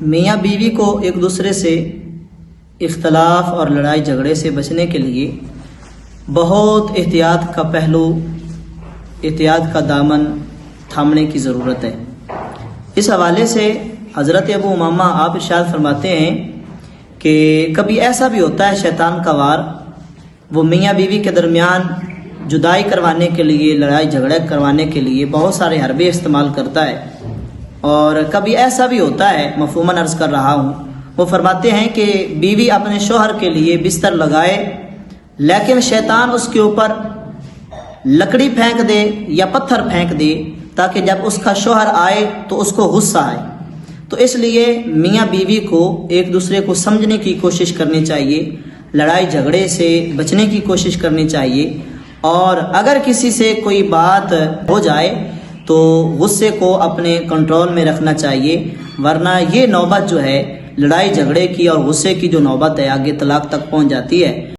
میاں بیوی کو ایک دوسرے سے اختلاف اور لڑائی جھگڑے سے بچنے کے لیے بہت احتیاط کا پہلو، احتیاط کا دامن تھامنے کی ضرورت ہے۔ اس حوالے سے حضرت ابو امامہ آپ ارشاد فرماتے ہیں کہ کبھی ایسا بھی ہوتا ہے شیطان کا وار، وہ میاں بیوی کے درمیان جدائی کروانے کے لیے، لڑائی جھگڑے کروانے کے لیے بہت سارے حربے استعمال کرتا ہے، اور کبھی ایسا بھی ہوتا ہے، مفہوماً عرض کر رہا ہوں، وہ فرماتے ہیں کہ بیوی اپنے شوہر کے لیے بستر لگائے لیکن شیطان اس کے اوپر لکڑی پھینک دے یا پتھر پھینک دے تاکہ جب اس کا شوہر آئے تو اس کو غصہ آئے۔ تو اس لیے میاں بیوی کو ایک دوسرے کو سمجھنے کی کوشش کرنی چاہیے، لڑائی جھگڑے سے بچنے کی کوشش کرنی چاہیے، اور اگر کسی سے کوئی بات ہو جائے تو غصے کو اپنے کنٹرول میں رکھنا چاہیے، ورنہ یہ نوبت جو ہے لڑائی جھگڑے کی اور غصے کی جو نوبت ہے آگے طلاق تک پہنچ جاتی ہے۔